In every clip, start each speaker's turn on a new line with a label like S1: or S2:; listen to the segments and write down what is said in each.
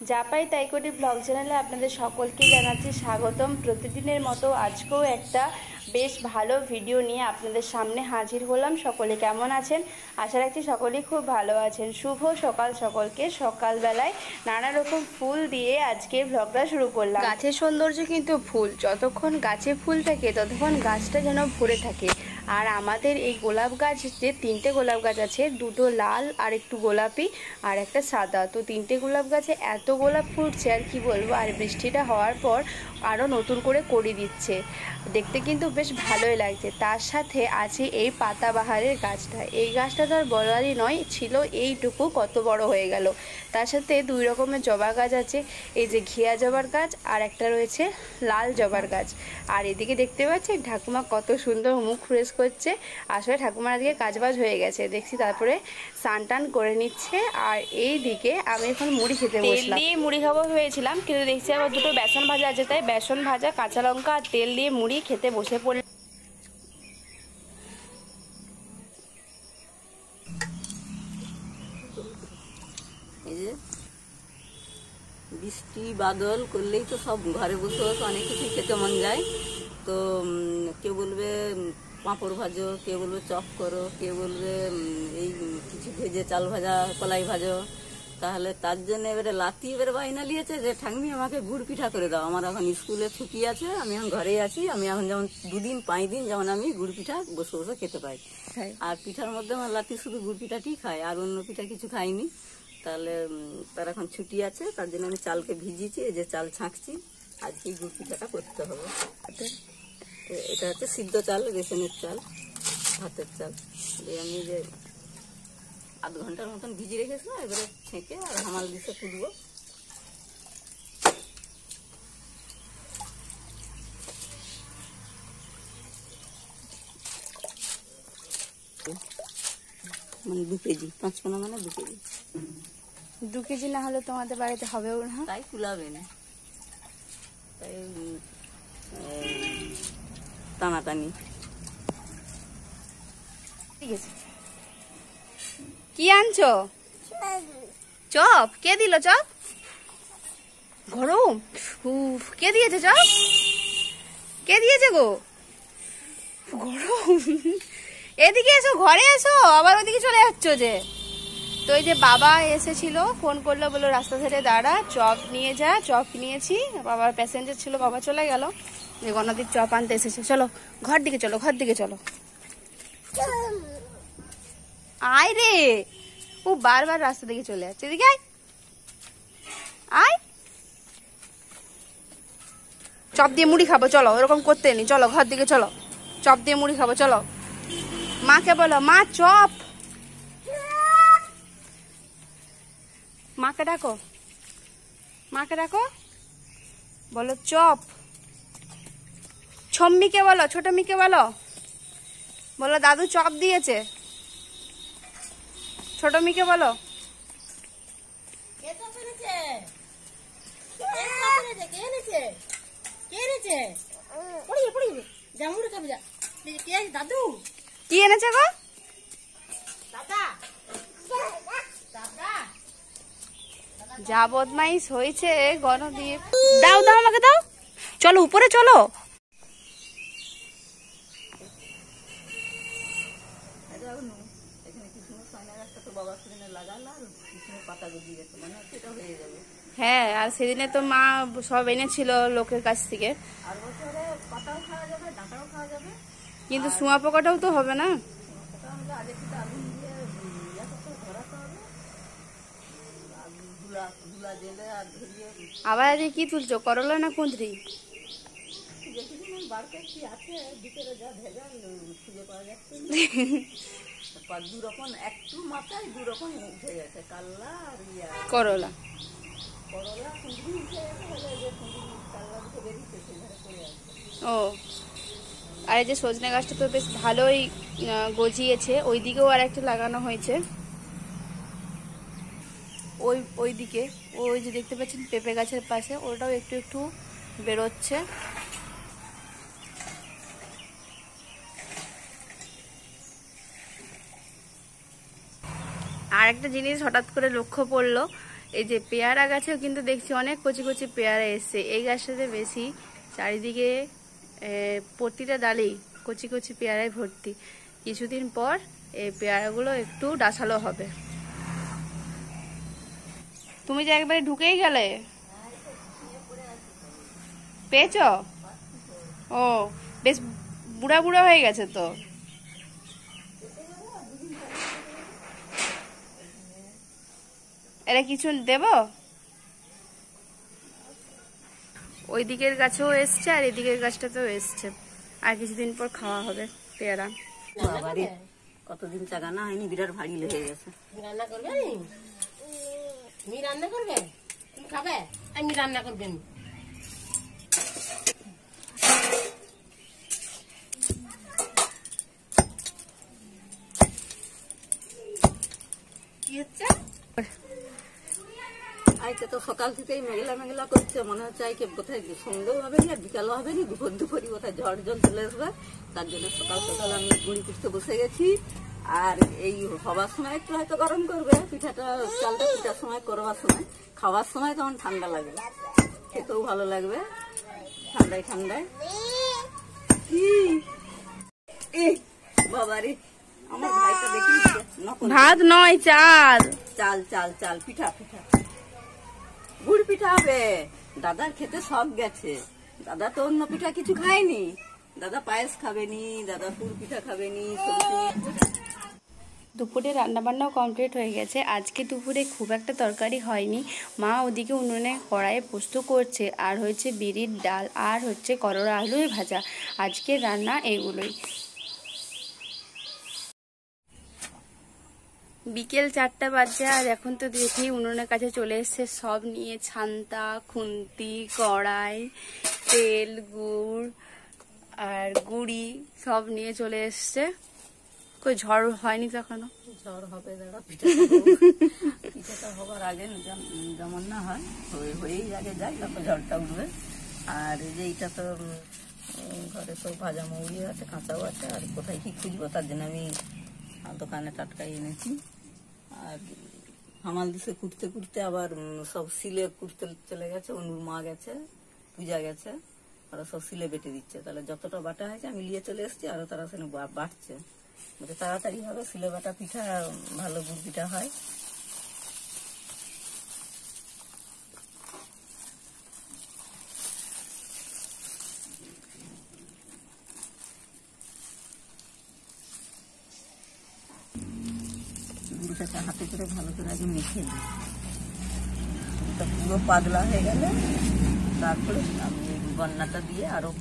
S1: যা পাই তাই করি ব্লগ চ্যানেলে আপনাদের সকলকে জানাচ্ছি স্বাগতম। প্রতিদিনের মতো আজকেও একটা বেশ ভালো ভিডিও নিয়ে আপনাদের সামনে হাজির হলাম। সকলে কেমন আছেন? আশা রাখছি সকলেই খুব ভালো আছেন। শুভ সকাল সকলকে। সকালবেলায় নানা রকম ফুল দিয়ে আজকে ব্লগটা শুরু করলাম। গাছের সৌন্দর্য কিন্তু ফুল, যতক্ষণ গাছে ফুল থাকে ততক্ষণ গাছটা যেন ভরে থাকে। আর আমাদের এই গোলাপ গাছ, যে 3টে গোলাপ গাছ আছে, 2টো লাল আর একটু গোলাপি আর একটা সাদা, তো 3টে গোলাপ গাছে এত গোলাপ ফুটছে আর কি বলবো। আর বৃষ্টিটা হওয়ার পর আরও নতুন করে কড়ি দিচ্ছে, দেখতে কিন্তু বেশ ভালোই লাগছে। তার সাথে আছে এই পাতাবাহারের গাছটা। এই গাছটা তো আর বলারই নয়, ছিল এইটুকু, কত বড় হয়ে গেল। তার সাথে 2 রকমের জবা গাছ আছে, এই যে ঘিয়া জবার গাছ আর একটা রয়েছে লাল জবার গাছ। আর এদিকে দেখতে পাচ্ছি ঠাকুমা কত সুন্দর মুখ ফ্রেশ করছে। আসলে ঠাকুমার আজকে কাজবাজ হয়ে গেছে দেখছি, তারপরে স্নান টান করে নিচ্ছে। আর এই দিকে আমি এখন মুড়ি খেতে বসলাম। তেল দিয়ে মুড়ি খাবো ভেবেছিলাম, কিন্তু দেখছি আবার 2টো বেসন ভাজা আছে, তাই বেসন ভাজা, কাঁচা লঙ্কা আর তেল দিয়ে মুড়ি খেতে বসে পড়লাম।
S2: এই যে বৃষ্টি বাদল করলেই তো সব ঘরে বসে বসে অনেক কিছু খেতে মন যায়। তো কেউ বলবে পাঁপড় ভাজো, কেউ বলবে চপ করো, কেউ বলবে এই কিছু ভেজে চাল ভাজা, কলাই ভাজো। তাহলে তার জন্য এবারে লাতি এবারে বায়না নিয়েছে যে ঠাকুমি আমাকে গুড় পিঠা করে দাও। আমার এখন স্কুলে ছুটি আছে, আমি এখন ঘরেই আছি, আমি এখন যেমন 2 দিন 5 দিন যেমন আমি গুড় পিঠা বসে বসে খেতে পাই। আর পিঠার মধ্যে আমার লাতি শুধু গুড় পিঠাটি খায়, আর অন্য পিঠা কিছু খাইনি। তাহলে তার এখন ছুটি আছে, তার জন্য আমি চালকে ভিজিয়েছি, এই যে চাল ছাঁকছি, আজকে গুড় পিঠাটা করতে হবে। এটা হচ্ছে সিদ্ধ চাল, রেশনের চাল, ভাতের চাল। আমি যে আধ ঘন্টার মতন ভিজি রেখেছিলাম, এবারে ছেঁকে আর হামাল দিতে কুটবো। মানে 2 কেজি, 5 কোনা মানে 2 কেজি।
S1: 2 কেজি না হলে তোমাদের বাড়িতে হবেও না,
S2: তাই কুলাবে না, তাই টানাটানি।
S1: ঠিক আছে। কি আনছো? চপ। কে দিল চপ? গরম। কে দিয়েছে চপ? কে দিয়েছে গো? গরম। এদিকে এসো, ঘরে এসো, আবার ওদিকে চলে যাচ্ছ যে। তো এই যে বাবা এসেছিল, ফোন করলো, বললো রাস্তা ধারে দাঁড়া, চপ নিয়ে যা। চপ নিয়েছি, বাবার প্যাসেঞ্জার ছিল, বাবা চলে গেল। যে গণদীপ চপ আনতে এসেছে। চলো ঘর দিকে চলো, ঘর দিকে চলো। আয় রে, ও বারবার রাস্তা দিকে চলে যাচ্ছে, এদিকে আয়। আয়, চপ দিয়ে মুড়ি খাবো, চলো। ওরকম করতে নি, চলো ঘর দিকে চলো, চপ দিয়ে মুড়ি খাবো, চলো। মাকে বলো, মা চপ। মাকে ডাকো, মাকে ডাকো, বলো চপ। ছম্মিকে বলো, ছোট মিকে বলো, বলো দাদু চপ দিয়েছে। ছোট মিকে বলো। কি এনেছে গো? যা বদমাইশ হয়েছে গণদীপ। দাও দাও, আমাকে দাও, চলো উপরে চলো। হ্যাঁ, আর সেদিনে তো মা সব এনেছিল লোকের কাছ থেকে, কিন্তু শুঁয়া পোকাটাও তো হবে না। আবার আজকে কি তুলছো, করলা না কুঁদরি? করলা। ও, আর এই যে সজনে গাছটা তো বেশ ভালোই গজিয়েছে, ওই দিকেও আর একটা লাগানো হয়েছে। ওই দিকে ওই যে দেখতে পাচ্ছেন পেঁপে গাছের পাশে, ওটাও একটু একটু বেরোচ্ছে। আর একটা জিনিস হঠাৎ করে লক্ষ্য পড়লো, এই যে পেয়ারা গাছেও কিন্তু দেখছি অনেক কচি কচি পেয়ারা এসছে। এই গাছটাতে বেশি, চারিদিকে প্রতিটা ডালেই কচি কচি পেয়ারায় ভর্তি। কিছুদিন পর এই পেয়ারাগুলো একটু ডাসালো হবে। তুমি যে একবারে ঢুকেই গেলে, পেয়েছ? ও বেশ বুড়া বুড়া হয়ে গেছে তো। এটা কিছু দেব? ওই দিকের গাছেও এসছে আর এদিকের গাছটাতেও এসছে। আর কিছুদিন পর খাওয়া হবে পেয়ারা।
S2: বাবারে কতদিন চাগানা হয়নি, বিরাট ভারী লেগে গেছে।
S3: রান্না করবে? তুমি রান্না করবে? তুমি খাবে? আমি রান্না করবে। কি হচ্ছে?
S2: আজকে তো সকাল থেকেই মেঘলা মেঘলা করছে, মনে হচ্ছে আজকে কোথায় সন্ধ্যেও হবে না বিকালও হবে না, দুপুরি কোথায় ঝড় জল চলে আসবে। তার জন্য সকাল সকাল আমি গুঁড়ি করতে বসে গেছি। আর এই হবার সময় একটু হয়তো গরম করবে পিঠাটা, চালটা পিঠার সময় করবার সময়, খাওয়ার সময় তখন ঠান্ডা লাগবে, খেতেও ভালো লাগবে ঠান্ডায় ঠান্ডায়। বাবারে আমার ভাইটা দেখি
S1: ভাত নয়, চাল।
S2: চাল চাল চাল পিঠা পিঠা, গুড় পিঠা হবে। দাদার খেতে সব গেছে, দাদা তো অন্য পিঠা কিছু খায়নি। দাদা পায়েস খাবেনি, দাদা গুড় পিঠা খাবেনি।
S1: দুপুরে রান্নাবান্নাও কমপ্লিট হয়ে গেছে। আজকে দুপুরে খুব একটা তরকারি হয়নি। মা ওদিকে উনুনে কড়াইয়ে পোস্ত করছে, আর হচ্ছে বিরির ডাল, আর হচ্ছে করলা আলুর ভাজা। আজকে রান্না এগুলোই। বিকেল 4টা বাজে, আর এখন তো দেখি উনুনের কাছে চলে এসছে সব নিয়ে, ছান্তা, খুন্তি, কড়াই, তেল, গুড় আর গুড়ি সব নিয়ে চলে এসছে। কই ঝড় হয়নি তো এখনো?
S2: ঝড় হবে দাদা, পিঠাটা হবার আগে যেমন না হয় হয়েই আগে যায়, তারপর ঝড়টা উঠবে। আর এই যে এইটা তো ঘরে তো ভাজা মৌরি আছে, কাঁচাও আছে, আর কোথায় কি খুঁজবো তার জন্য আমি দোকানে টাটকাই এনেছি। আর হামাল দিছে কুটতে কুটতে, আবার সব সিলে কুটতে চলে গেছে। অনুর মা গেছে, পূজা গেছে, ওরা সব সিলে বেটে দিচ্ছে। তাহলে যতটা বাটা হয়েছে আমি নিয়ে চলে এসেছি, আরো তারা সেখানে বাটছে, তাড়াতাড়ি হবে। সিলে বাটা পিঠা ভালো গুড় পিঠা হয়। গুড়টাকে হাতে করে ভালো করে আগে মেখে দিই, এটা পুরো পাতলা হয়ে গেলে তারপরে আমি গন্নাটা দিয়ে আরো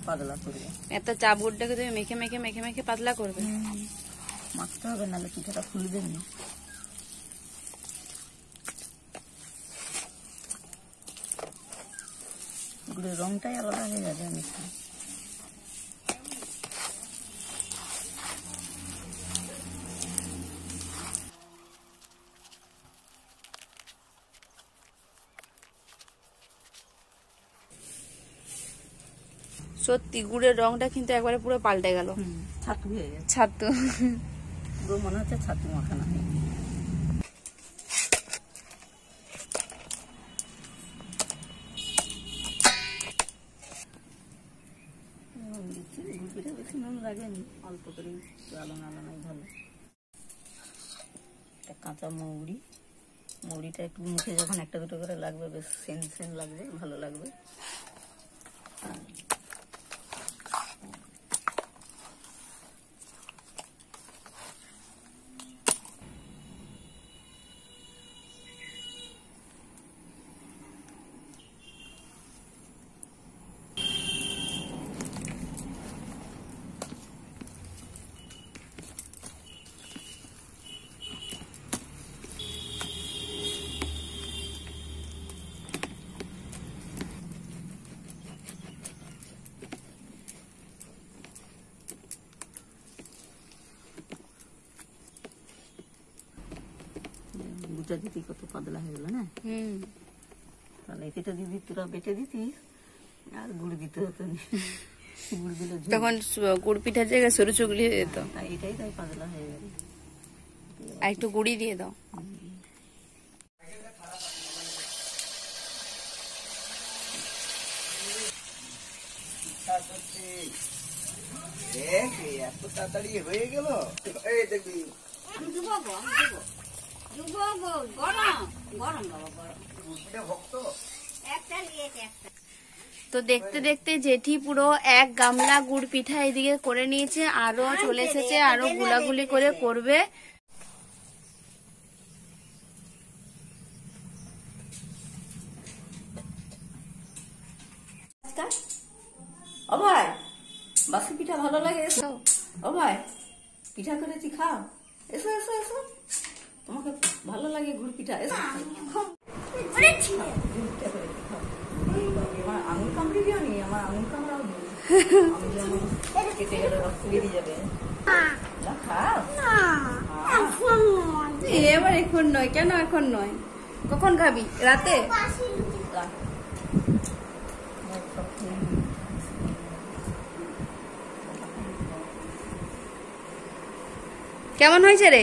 S2: পাতলা করবো।
S1: এত চাপ গুড়টাকে তুমি মেখে মেখে মেখে মেখে পাতলা করবে?
S2: মাখতে হবে, নাহলে পিঠাটা ফুলবে না। গুড়ের রংটাই আলাদা হয়ে যাবে মিষ্টি।
S1: সত্যি গুড়ের রংটা কিন্তু একবারে পুরো পাল্টে গেল,
S2: ছাতু হয়ে গেছে।
S1: ছাতু
S2: পুরো মনে হচ্ছে ছাতু মাখানো হয়ে গেছে। গুড় পিঠা বেশি নুন লাগেনি, অল্প করে আলাদা আলাদাই ভালো। কাঁচা মৌরি, মৌরিটা একটু মুখে যখন একটা দুটো করে লাগবে, বেশ সেন সেন লাগবে, ভালো লাগবে। গুড়টা দিতি কত পাতলা হয়ে গেল না? তাহলে এটা দিদি তোরা বেটে দিতিস, আর গুড় দিতে হতো না। গুড় দিলে
S1: তখন গুড় পিঠার জায়গায় সরু চুগলি হয়ে যেত।
S2: এটাই তাই পাতলা হয়ে গেল।
S1: আর একটু গুড়ি দিয়ে দাও।
S4: এত তাড়াতাড়ি হয়ে গেল। এই দেখবি ভক্ত
S1: তো দেখতে দেখতে জেঠি পুরো এক গামলা গুড় পিঠা এদিকে করে নিয়েছে, আরো চলে এসেছে, আরো গুলাগুলি করে করবে।
S2: ও ভাই, বাসি পিঠা ভালো লাগে, এসো। ও ভাই, পিঠা করেছি, খাও, এসো এসো এসো, তোমাকে ভালো লাগে গুড় পিঠা, এসো। আমার আঙুল কামড়ে দিও নি, আমার আঙুল কামড়াও নি, আমি যেমন কেটে গেলে রক্ত বেরিয়ে যাবে। না, খাও।
S1: এবার এখন নয়, কেন এখন নয়? কখন খাবি? রাতে? কেমন হয়েছে রে?